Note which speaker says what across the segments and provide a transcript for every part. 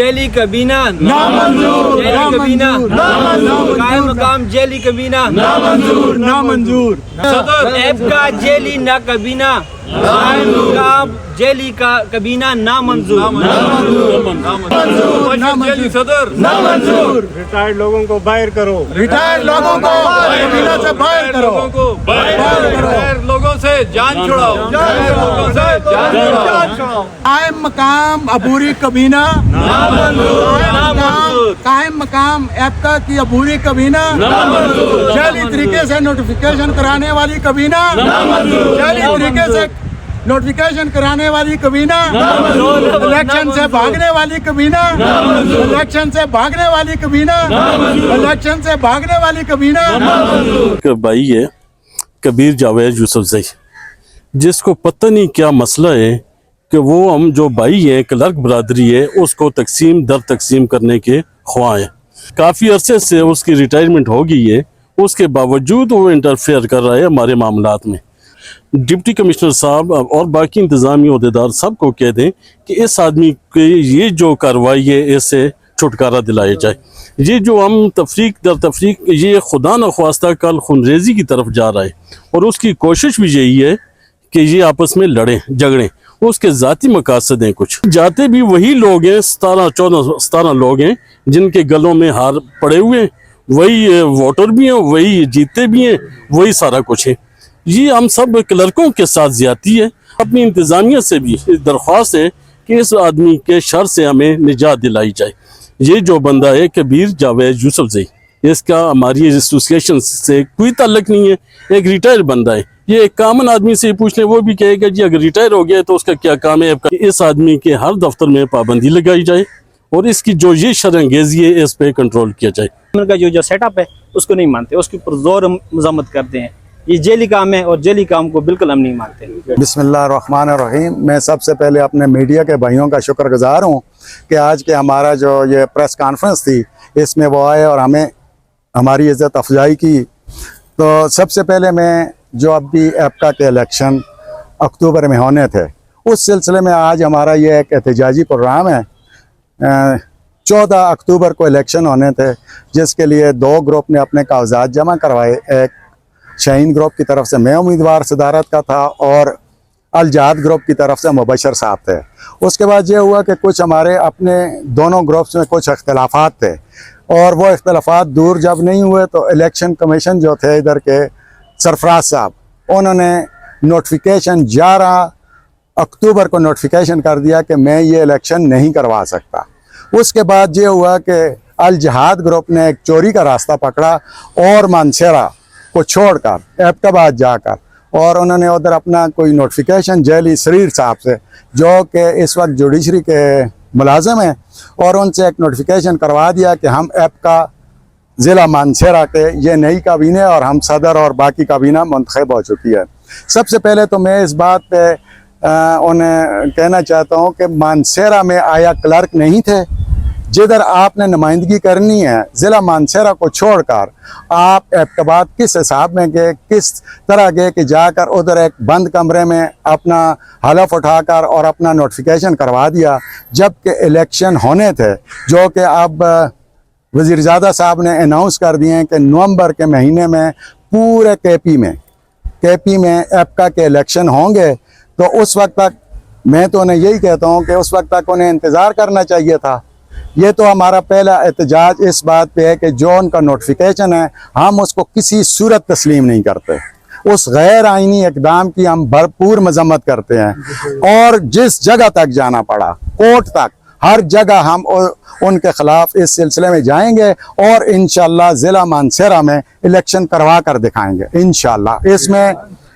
Speaker 1: Jelly کابینہ
Speaker 2: نامنظور،
Speaker 1: jelly کابینہ
Speaker 2: نامنظور،
Speaker 1: قائم مقام جیلی کابینہ
Speaker 2: نامنظور، نامنظور،
Speaker 1: صدر ایپ کا جیلی نہ کابینہ قائم مقام جیلی کا کابینہ نامنظور
Speaker 2: جیلی صدر نامنظور،
Speaker 3: ریٹائرڈ لوگوں کو باہر کرو،
Speaker 2: ریٹائرڈ لوگوں کو کابینہ سے باہر کرو،
Speaker 3: ریٹائرڈ لوگوں سے جان چھڑاؤ، لوگوں سے جان چھڑاؤ۔
Speaker 2: قائم مقام عبوری کابینہ، قائم مقام ایپکا کی عبوری کابینہ، جعلی طریقے سے نوٹیفیکیشن کرانے والی کابینہ، جعلی طریقے سے نوٹیفیکیشن کرانے والی کابینہ، الیکشن سے بھاگنے والی کابینہ، الیکشن سے بھاگنے والی کابینہ، الیکشن سے بھاگنے والی کابینہ۔
Speaker 4: بھائی ہے کبیر جاوید یوسف زئی، جس کو پتہ نہیں کیا مسئلہ ہے کہ وہ ہم جو بھائی ہیں کلرک برادری ہے اس کو تقسیم در تقسیم کرنے کے خواہاں ہیں۔ کافی عرصے سے اس کی ریٹائرمنٹ ہو گئی ہے، اس کے باوجود وہ انٹرفیئر کر رہا ہے ہمارے معاملات میں۔ ڈپٹی کمشنر صاحب اور باقی انتظامی عہدیدار سب کو کہہ دیں کہ اس آدمی کی یہ جو کارروائی ہے اس سے چھٹکارا دلایا جائے۔ یہ جو ہم تفریق در تفریق، یہ خدا نخواستہ کل خونریزی کی طرف جا رہا ہے، اور اس کی کوشش بھی یہی ہے کہ یہ آپس میں لڑیں جھگڑیں، اس کے ذاتی مقاصد ہیں۔ کچھ جاتے بھی وہی لوگ ہیں، 17 لوگ ہیں جن کے گلوں میں ہار پڑے ہوئے ہیں، وہی ووٹر بھی ہیں، وہی جیتے بھی ہیں، وہی سارا کچھ ہے۔ یہ ہم سب کلرکوں کے ساتھ زیادتی ہے۔ اپنی انتظامیہ سے بھی درخواست ہے کہ اس آدمی کے شر سے ہمیں نجات دلائی جائے۔ یہ جو بندہ ہے کبیر جاوید یوسف زئی، اس کا ہماری ایسوسیشن سے کوئی تعلق نہیں ہے، ایک ریٹائر بندہ ہے۔ یہ ایک کامن آدمی سے پوچھ لیں، وہ بھی کہے گا جی اگر ریٹائر ہو گیا تو اس کا کیا کام ہے۔ اس آدمی کے ہر دفتر میں پابندی لگائی جائے اور اس کی جو یہ شر انگیزی ہے اس پہ کنٹرول کیا جائے۔
Speaker 1: ان کا جو سیٹ اپ ہے اس کو نہیں مانتے، اس کے اوپر زور مذمت کرتے ہیں۔ یہ جیلی کام ہے اور جیلی کام کو بالکل ہم نہیں مانتے۔
Speaker 5: بسم اللہ الرحمن الرحیم۔ میں سب سے پہلے اپنے میڈیا کے بھائیوں کا شکر گزار ہوں کہ آج کے ہمارا جو یہ پریس کانفرنس تھی اس میں وہ آئے اور ہمیں ہماری عزت افزائی کی۔ تو سب سے پہلے میں جو اب بھی ایپکا کے الیکشن اکتوبر میں ہونے تھے اس سلسلے میں آج ہمارا یہ ایک احتجاجی پروگرام ہے۔ 14 اکتوبر کو الیکشن ہونے تھے جس کے لیے 2 گروپ نے اپنے کاغذات جمع کروائے۔ ایک شاہین گروپ کی طرف سے میں امیدوار صدارت کا تھا اور الجہاد گروپ کی طرف سے مبشر صاحب تھے۔ اس کے بعد یہ ہوا کہ کچھ ہمارے اپنے دونوں گروپس میں کچھ اختلافات تھے، اور وہ اختلافات دور جب نہیں ہوئے تو الیکشن کمیشن جو تھے ادھر کے سرفراز صاحب، انہوں نے نوٹیفیکیشن 11 اکتوبر کو نوٹیفیکیشن کر دیا کہ میں یہ الیکشن نہیں کروا سکتا۔ اس کے بعد یہ ہوا کہ الجہاد گروپ نے ایک چوری کا راستہ پکڑا اور مانسیرا کو چھوڑ کر ایبٹآباد جا کر، اور انہوں نے ادھر اپنا کوئی نوٹیفیکیشن جیلی سریر صاحب سے جو کہ اس وقت جوڈیشری کے ملازم ہیں، اور ان سے ایک نوٹیفیکیشن کروا دیا کہ ہم ایپکا ضلع مانسیرا کے یہ نئی کابینہ اور ہم صدر اور باقی کابینہ منتخب ہو چکی ہے۔ سب سے پہلے تو میں اس بات پہ انہیں کہنا چاہتا ہوں کہ مانسیرا میں آیا کلرک نہیں تھے؟ جدھر آپ نے نمائندگی کرنی ہے ضلع مانسیرا کو چھوڑ کر، آپ ایبٹآباد کس حساب میں گئے، کس طرح گئے کہ جا کر ادھر ایک بند کمرے میں اپنا حلف اٹھا کر اور اپنا نوٹیفیکیشن کروا دیا، جبکہ الیکشن ہونے تھے جو کہ اب وزیر زادہ صاحب نے اناؤنس کر دیے ہیں کہ نومبر کے مہینے میں پورے کے پی میں ایپکا کے الیکشن ہوں گے۔ تو اس وقت تک میں تو انہیں یہی کہتا ہوں کہ اس وقت تک انہیں انتظار کرنا چاہیے تھا۔ یہ تو ہمارا پہلا احتجاج اس بات پہ ہے کہ جو ان کا نوٹیفیکیشن ہے ہم اس کو کسی صورت تسلیم نہیں کرتے۔ اس غیر آئینی اقدام کی ہم بھرپور مذمت کرتے ہیں، اور جس جگہ تک جانا پڑا، کورٹ تک، ہر جگہ ہم ان کے خلاف اس سلسلے میں جائیں گے، اور انشاءاللہ ضلع مانسیرا میں الیکشن کروا کر دکھائیں گے انشاءاللہ۔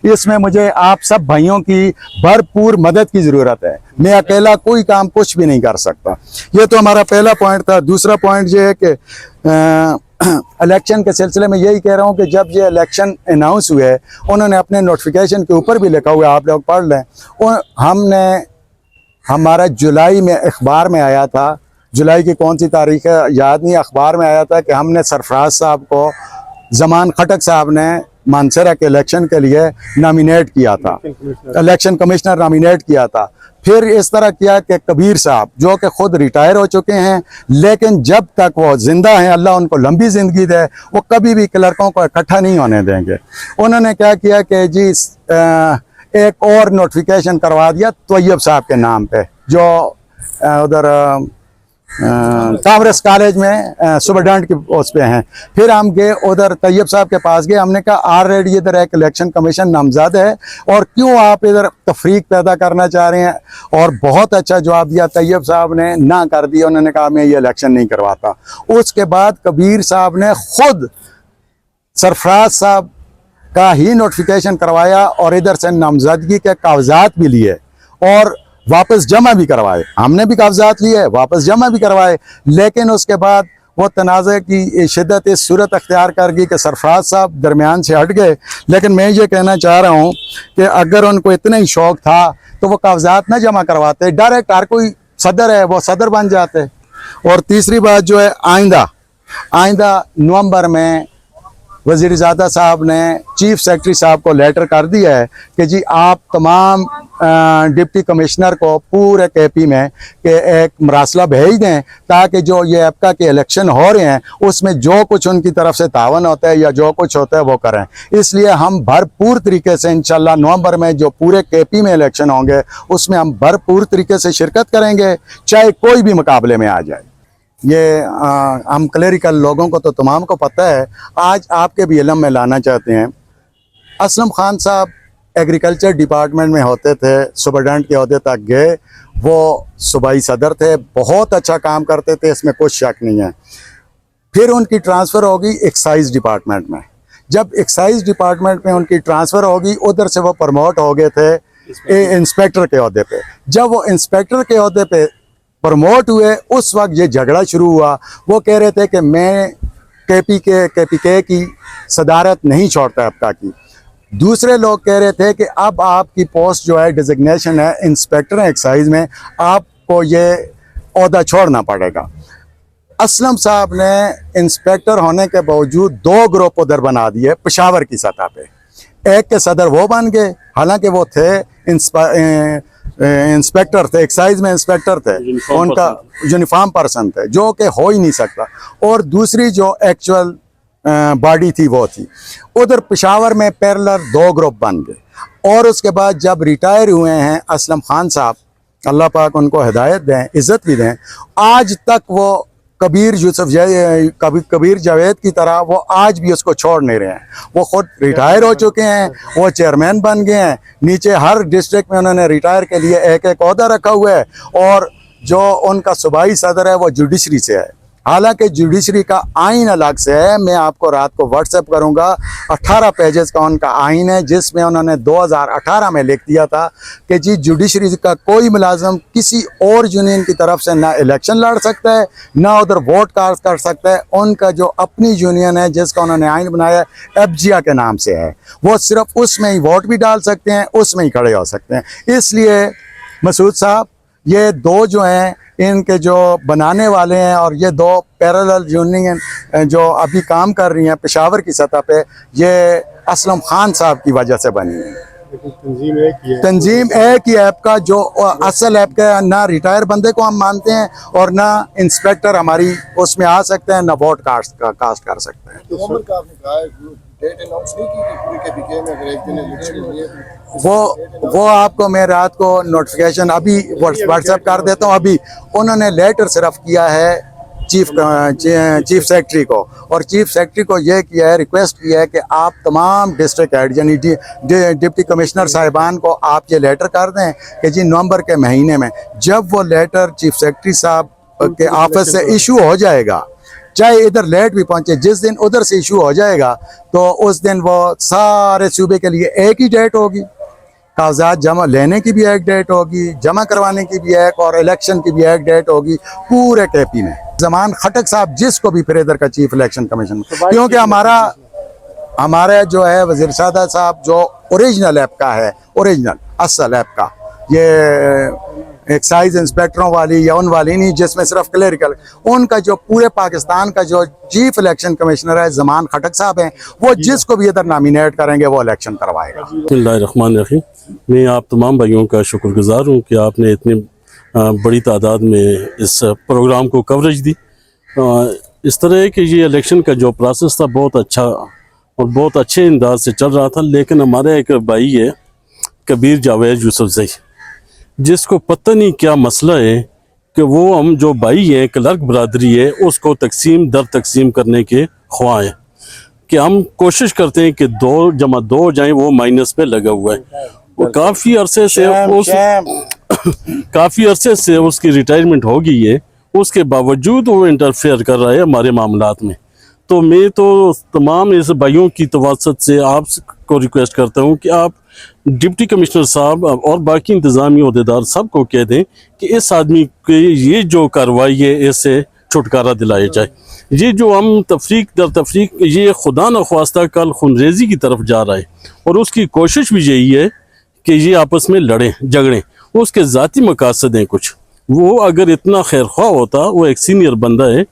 Speaker 5: اس میں مجھے آپ سب بھائیوں کی بھرپور مدد کی ضرورت ہے، میں اکیلا کوئی کام کچھ بھی نہیں کر سکتا۔ یہ تو ہمارا پہلا پوائنٹ تھا۔ دوسرا پوائنٹ یہ ہے کہ الیکشن کے سلسلے میں یہی کہہ رہا ہوں کہ جب یہ الیکشن اناؤنس ہوئے انہوں نے اپنے نوٹیفیکیشن کے اوپر بھی لکھا ہوا ہے، آپ لوگ پڑھ لیں۔ ہمارا جولائی میں اخبار میں آیا تھا، جولائی کی کون سی تاریخ ہے یاد نہیں، اخبار میں آیا تھا کہ ہم نے سرفراز صاحب کو زمان خٹک صاحب نے मानसरा के इलेक्शन के लिए नॉमिनेट किया था, इलेक्शन कमिश्नर नॉमिनेट किया था। फिर इस तरह किया कि कबीर साहब जो कि खुद रिटायर हो चुके हैं, लेकिन जब तक वो जिंदा हैं, अल्लाह उनको लंबी ज़िंदगी दे, वो कभी भी क्लर्कों को इकट्ठा नहीं होने देंगे। उन्होंने क्या किया कि जी एक और नोटिफिकेशन करवा दिया तैयब साहब के नाम पे, जो उधर कांग्रेस कॉलेज में सुपरडेंट की पोस्ट पे हैं। फिर हम गए उधर तैयब साहब के पास गए, हमने कहा ऑलरेडी इधर एक इलेक्शन कमीशन नामजद है और क्यों आप इधर तफरीक पैदा करना चाह रहे हैं। और बहुत अच्छा जवाब दिया तैयब साहब ने, ना कर दिया, उन्होंने कहा मैं ये इलेक्शन नहीं करवाता। उसके बाद कबीर साहब ने खुद सरफराज साहब का ही नोटिफिकेशन करवाया और इधर से नामजदगी के कागजात भी लिए और वापस जमा भी करवाए। हमने भी कागजात लिए, वापस जमा भी करवाए, लेकिन उसके बाद वो तनाज़े की शिद्दत इस सूरत अख्तियार कर गई कि सरफराज साहब दरमियान से हट गए। लेकिन मैं ये कहना चाह रहा हूँ कि अगर उनको इतना ही शौक़ था तो वो कागजात न जमा करवाते, डायरेक्ट हर कोई सदर है वो सदर बन जाते। और तीसरी बात जो है, आइंदा नवंबर में वज़ीर-ए-ज़ादा साहब ने चीफ सेक्रेटरी साहब को लेटर कर दिया है कि जी आप तमाम डिप्टी कमिश्नर को पूरे केपी में के एक मरासला भेज दें ताकि जो ये एपका के इलेक्शन हो रहे हैं उसमें जो कुछ उनकी तरफ से तावन होता है या जो कुछ होता है वो करें। इसलिए हम भरपूर तरीके से इंशाल्लाह नवंबर में जो पूरे केपी में इलेक्शन होंगे उसमें हम भरपूर तरीके से शिरकत करेंगे, चाहे कोई भी मुकाबले में आ जाए। ये हम क्लरिकल लोगों को तो तमाम को पता है, आज आपके भी इल्म में लाना चाहते हैं। असलम खान साहब एग्रीकल्चर डिपार्टमेंट में होते थे, सुपरडेंट के अहदे तक गए, वो सूबाई सदर थे, बहुत अच्छा काम करते थे, इसमें कुछ शक नहीं है। फिर उनकी ट्रांसफ़र होगी एक्साइज डिपार्टमेंट में। जब एक्साइज डिपार्टमेंट में उनकी ट्रांसफ़र होगी, उधर से वो प्रमोट हो गए थे इंस्पेक्टर के अहदे पे। जब वो इंस्पेक्टर के अहदे पे प्रमोट हुए, उस वक्त ये झगड़ा शुरू हुआ। वो कह रहे थे कि मैं KPK की सदारत नहीं छोड़ता आपका की। दूसरे लोग कह रहे थे कि अब आपकी पोस्ट जो है, डिजिग्नेशन है इंस्पेक्टर एक्साइज में, आपको ये ओहदा छोड़ना पड़ेगा। असलम साहब ने इंस्पेक्टर होने के बावजूद 2 ग्रुप उधर बना दिए पेशावर की सतह पे। एक के सदर वो बन गए, हालांकि वो थे इंस्पेक्टर थे, एक्साइज में इंस्पेक्टर थे, उनका यूनिफॉर्म पर्सन थे, जो कि हो ही नहीं सकता। और दूसरी जो एक्चुअल बॉडी थी वो थी। उधर पेशावर में पैरेलल 2 ग्रुप बन गए। और उसके बाद जब रिटायर हुए हैं असलम खान साहब, अल्लाह पाक उनको हिदायत दें, इज़्ज़त भी दें, आज तक वो कबीर जावेद की तरह वो आज भी उसको छोड़ नहीं रहे हैं। वो खुद रिटायर हो चुके हैं, वो चेयरमैन बन गए हैं, नीचे हर डिस्ट्रिक्ट में उन्होंने रिटायर के लिए एक ओहदा रखा हुआ है। और जो उनका सूबाई सदर है वो जुडिशरी से है, हालांकि जुडिशरी का आइन अलग से है। मैं आपको रात को व्हाट्सएप करूंगा, 18 पेजेस का उनका आइन है, जिसमें उन्होंने 2018 में लिख दिया था कि जी जुडिशरी का कोई मुलाजम किसी और यूनियन की तरफ से ना इलेक्शन लड़ सकता है, ना उधर वोट कास्ट कर सकता है। उनका जो अपनी यूनियन है जिसका उन्होंने आइन बनाया FGA के नाम से है, वो सिर्फ उसमें ही वोट भी डाल सकते हैं, उसमें ही खड़े हो सकते हैं। इसलिए मसूद साहब, ये 2 जो हैं इनके जो बनाने वाले हैं, और ये 2 पैरेलल यूनियन जो अभी काम कर रही हैं पेशावर की सतह पे, ये असलम खान साहब की वजह से बनी है। तंजीम एक ही ऐप का, जो असल ऐप का ना रिटायर बंदे को हम मानते हैं और ना इंस्पेक्टर हमारी उसमें आ सकते हैं, ना वोट कास्ट कर सकते हैं। वो आपको मैं रात को नोटिफिकेशन अभी व्हाट्सएप कर देता हूँ। अभी उन्होंने लेटर सिर्फ किया है चीफ सेक्रेटरी को, और चीफ सेक्रेटरी को ये किया है, रिक्वेस्ट किया है कि आप तमाम डिस्ट्रिक्ट हेड यानी डिप्टी कमिश्नर साहिबान को आप ये लेटर कर दें कि जी नवंबर के महीने में जब वो लेटर चीफ सेक्रेटरी साहब के ऑफिस से इशू हो जाएगा, चाहे इधर लेट भी पहुंचे, जिस दिन उधर से इशू हो जाएगा तो उस दिन वो सारे सूबे के लिए एक ही डेट होगी, कागजात जमा लेने की भी एक डेट होगी, जमा करवाने की भी एक, और इलेक्शन की भी एक डेट होगी पूरे केपी में। जमान खटक साहब जिसको भी फिर इधर का चीफ इलेक्शन कमीशन, क्योंकि हमारा जो है वज़ीर-ए-ज़ादा साहब जो ओरिजिनल ऐप का है, ओरिजिनल असल ऐप का, ये एक्साइज इंस्पेक्टरों वाली या उन वाली नहीं, जिसमें सिर्फ क्लरिकल, उनका जो पूरे पाकिस्तान का जो चीफ इलेक्शन कमिश्नर है ज़मान खटक साहब हैं, वो जिसको भी इधर नॉमिनेट करेंगे वो इलेक्शन करवाएगा।
Speaker 4: बिस्मिल्लाहिर्रहमानिर्रहीम। मैं आप तमाम भाइयों का शुक्रगुजार हूँ कि आपने इतनी बड़ी तादाद में इस प्रोग्राम को कवरेज दी। इस तरह कि ये इलेक्शन का जो प्रोसेस था बहुत अच्छा और बहुत अच्छे अंदाज से चल रहा था, लेकिन हमारे एक भाई है कबीर जावेद यूसुफजई, जिसको पता नहीं क्या मसला है कि वो हम जो भाई हैं क्लर्क बरादरी है उसको तकसीम दर तकसीम करने के ख्वाह हैं कि हम कोशिश करते हैं कि 2 जमा 2 जाएं, वो माइनस पे लगा हुआ है। वो काफ़ी अरसे से उसकी रिटायरमेंट हो गई है, उसके बावजूद वो इंटरफेयर कर रहा है हमारे मामलात में। तो मैं तो तमाम इस भाइयों की तवसत से आपको रिक्वेस्ट करता हूँ कि आप डिप्टी कमिश्नर साहब और बाकी इंतज़ामी अहदेदार सबको कह दें कि इस आदमी की ये जो कार्रवाई है इससे छुटकारा दिलाया जाए। ये जो हम तफरीक दर तफरीक, ये खुदा न ख्वास्ता कल खुनरेजी की तरफ जा रहा है और उसकी कोशिश भी यही है कि ये आपस में लड़ें झगड़ें, उसके ज़ाती मकासद हैं कुछ। वो अगर इतना खैर ख्वाह होता, वो एक सीनियर बंदा है,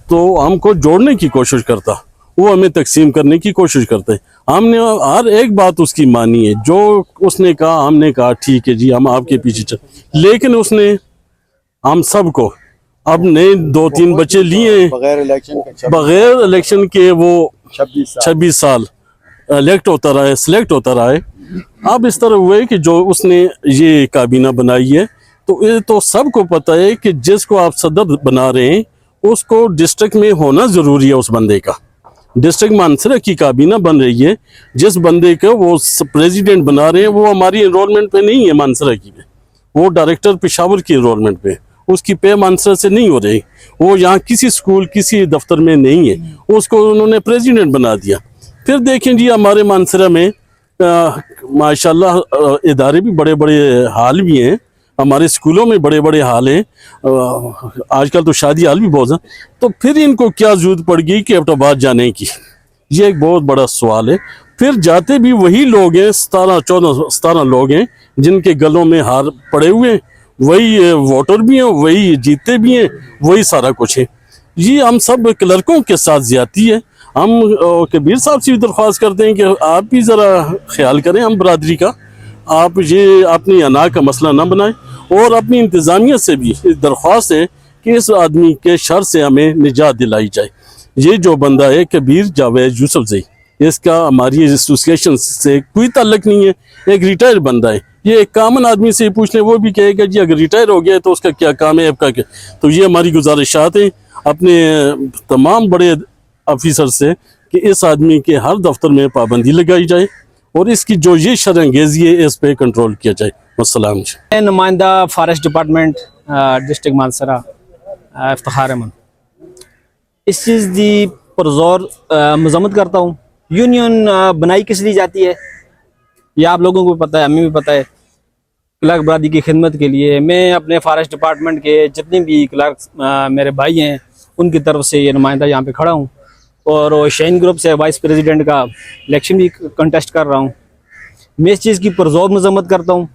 Speaker 4: तो हमको जोड़ने की कोशिश करता, वो हमें तकसीम करने की कोशिश करते हैं। हमने हर एक बात उसकी मानी है, जो उसने कहा हमने कहा ठीक है जी हम आपके पीछे चल, लेकिन उसने हम सबको अब नए 2-3 बच्चे लिए हैं बगैर इलेक्शन के, वो 26 साल इलेक्ट होता रहा है, सिलेक्ट होता रहा है। अब इस तरह हुए कि जो उसने ये काबीना बनाई है, तो ये तो सबको पता है कि जिसको आप सदर बना रहे हैं उसको डिस्ट्रिक्ट में होना ज़रूरी है। उस बंदे का डिस्ट्रिक्ट मानसरा की काबीना बन रही है, जिस बंदे को वो प्रेसिडेंट बना रहे हैं वो हमारी एनरोलमेंट पे नहीं है मानसरा की पे, वो डायरेक्टर पेशावर की एनरोलमेंट पे, उसकी पे मानसरा से नहीं हो रही, वो यहाँ किसी स्कूल किसी दफ्तर में नहीं है, उसको उन्होंने प्रेसिडेंट बना दिया। फिर देखें जी हमारे मानसरा में माशाल्लाह इदारे भी बड़े बड़े हाल भी हैं, हमारे स्कूलों में बड़े बड़े हाल हैं, आजकल तो शादी हाल भी बहुत हैं। तो फिर इनको क्या जरूरत पड़ गई कि एबटाबाद जाने की, ये एक बहुत बड़ा सवाल है। फिर जाते भी वही लोग हैं, 17 लोग हैं जिनके गलों में हार पड़े हुए हैं, वही वोटर भी हैं, वही जीतते भी हैं, वही सारा कुछ है। ये हम सब क्लर्कों के साथ ज्यादती है। हम कबीर साहब से भी दरख्वास्त करते हैं कि आप भी ज़रा ख्याल करें हम बरादरी का, आप ये अपनी अना का मसला ना बनाएं, और अपनी इंतज़ामिया से भी दरख्वास्त है कि इस आदमी के शर से हमें निजात दिलाई जाए। ये जो बंदा है कबीर जावेद यूसुफजई, इसका हमारी एसोसिएशन से कोई ताल्लुक नहीं है, एक रिटायर बंदा है। ये एक कामन आदमी से पूछने वो भी कहेगा जी अगर रिटायर हो गया तो उसका क्या काम है, आपका क्या। तो ये हमारी गुजारिशात हैं अपने तमाम बड़े ऑफिसर से कि इस आदमी के हर दफ्तर में पाबंदी लगाई जाए और इसकी जो ये शरअंगेज़ी है इस पे कंट्रोल किया जाए। अस्सलाम।
Speaker 1: नुमाइंदा फॉरेस्ट डिपार्टमेंट डिस्ट्रिक्ट मानसरा इफ्तिखार अहमद, इस चीज़ की पुरज़ोर मज़म्मत करता हूँ। यूनियन बनाई किस लिए जाती है ये आप लोगों को पता है, हमें भी पता है। क्लर्क बरादरी की खिदमत के लिए मैं अपने फॉरेस्ट डिपार्टमेंट के जितने भी क्लर्क मेरे भाई हैं उनकी तरफ से ये नुमाइंदा यहाँ पे खड़ा हूँ, और शाइन ग्रुप से वाइस प्रेसिडेंट का इलेक्शन भी कंटेस्ट कर रहा हूँ। मैं इस चीज़ की पुरज़ोर मज़म्मत करता हूँ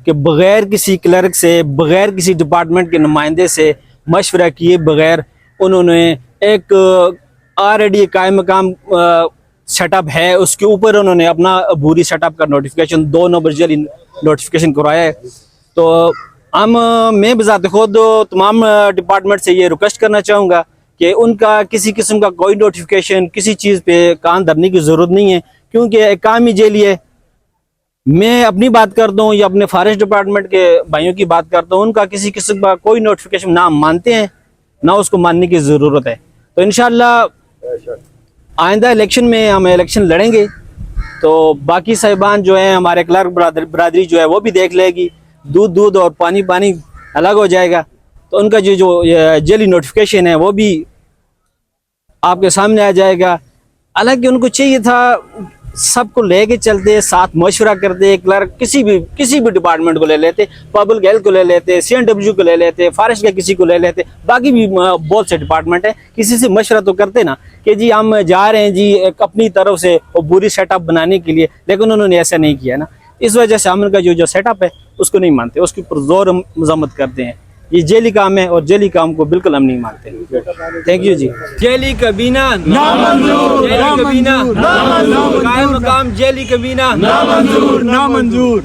Speaker 1: कि बग़ैर किसी क्लर्क से, बग़ैर किसी डिपार्टमेंट के नुमाइंदे से मशवरा किए बग़ैर उन्होंने एक ऑलरेडी कायम मकाम सेटअप है उसके ऊपर उन्होंने अपना अबूरी सेटअप का नोटिफिकेशन 2 नंबर जल्दी नोटिफिकेशन करवाया है। तो मैं बज़ात खुद तमाम डिपार्टमेंट से ये रिक्वेस्ट करना चाहूँगा कि उनका किसी किस्म का कोई नोटिफिकेशन किसी चीज़ पे कान धरने की ज़रूरत नहीं है, क्योंकि एक काम ही जेल है। मैं अपनी बात करता हूँ या अपने फॉरेस्ट डिपार्टमेंट के भाइयों की बात करता हूँ, उनका किसी किस्म का कोई नोटिफिकेशन ना मानते हैं ना उसको मानने की ज़रूरत है। तो इंशाल्लाह आइंदा इलेक्शन में हम इलेक्शन लड़ेंगे तो बाकी साहिबान जो हैं हमारे क्लर्क बरादरी जो है वो भी देख लेगी, दूध और पानी अलग हो जाएगा। तो उनका जो जेली नोटिफिकेशन है वो भी आपके सामने आ जाएगा। हालांकि उनको चाहिए था सबको लेके चलते, साथ मशवरा करते, क्लर्क किसी भी डिपार्टमेंट को ले लेते, पब्लिक हेल्थ को ले लेते, CNW को ले लेते, फॉरेस्ट के किसी को ले लेते, बाकी भी बहुत से डिपार्टमेंट है, किसी से मशवरा तो करते ना कि जी हम जा रहे हैं जी एक अपनी तरफ से वो बुरी सेटअप बनाने के लिए, लेकिन उन्होंने ऐसा नहीं किया ना। اس وجہ سے امن کا جو سیٹ اپ ہے اس کو نہیں مانتے, اس کی پرزور مذمت کرتے ہیں. یہ جیلی کام ہے اور جیلی کام کو بالکل ہم نہیں مانتے. Thank you G. جیلی کابینہ نامنظور, جیلی کابینہ نامنظور, قائم مقام جیلی کابینہ نامنظور.